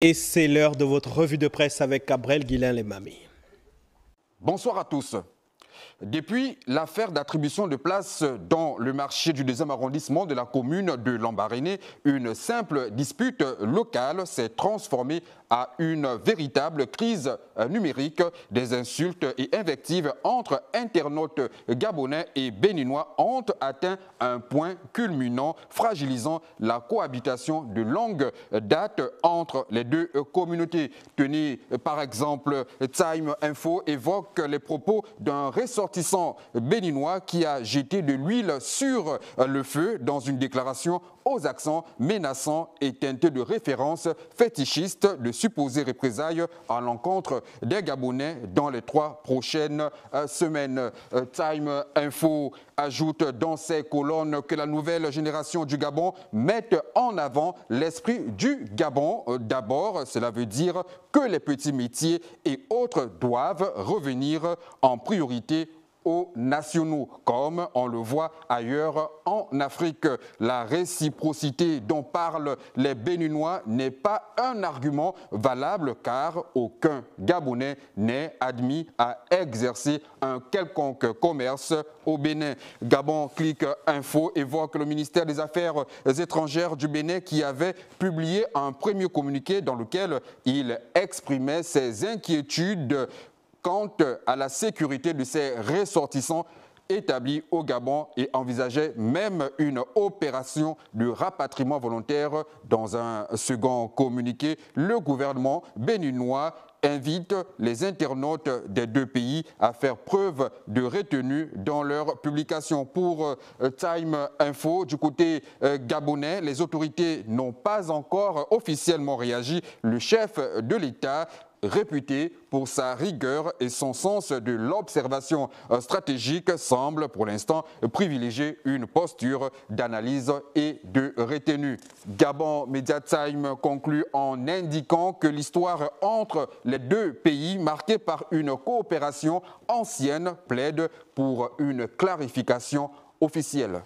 Et c'est l'heure de votre revue de presse avec Gabriel Guillain-Lemami. Bonsoir à tous. Depuis l'affaire d'attribution de places dans le marché du 2e arrondissement de la commune de Lambaréné, une simple dispute locale s'est transformée à une véritable crise numérique. Des insultes et invectives entre internautes gabonais et béninois ont atteint un point culminant, fragilisant la cohabitation de longue date entre les deux communautés. Tenez, par exemple, Time Info évoque les propos d'un ressortissant béninois qui a jeté de l'huile sur le feu dans une déclaration aux accents menaçants et teintés de références fétichistes de supposées représailles à l'encontre des Gabonais dans les 3 prochaines semaines. Time Info ajoute dans ses colonnes que la nouvelle génération du Gabon met en avant l'esprit du Gabon. D'abord, cela veut dire que les petits métiers et autres doivent revenir en priorité aux nationaux, comme on le voit ailleurs en Afrique. La réciprocité dont parlent les Béninois n'est pas un argument valable car aucun Gabonais n'est admis à exercer un quelconque commerce au Bénin. Gabon Click Info évoque le ministère des Affaires étrangères du Bénin qui avait publié un premier communiqué dans lequel il exprimait ses inquiétudes quant à la sécurité de ses ressortissants établis au Gabon et envisageait même une opération de rapatriement volontaire. Dans un second communiqué, le gouvernement béninois invite les internautes des deux pays à faire preuve de retenue dans leurs publications. Pour Time Info, du côté gabonais, les autorités n'ont pas encore officiellement réagi. Le chef de l'État, réputé pour sa rigueur et son sens de l'observation stratégique, semble pour l'instant privilégier une posture d'analyse et de retenue. Gabon Media Time conclut en indiquant que l'histoire entre les deux pays, marquée par une coopération ancienne, plaide pour une clarification officielle.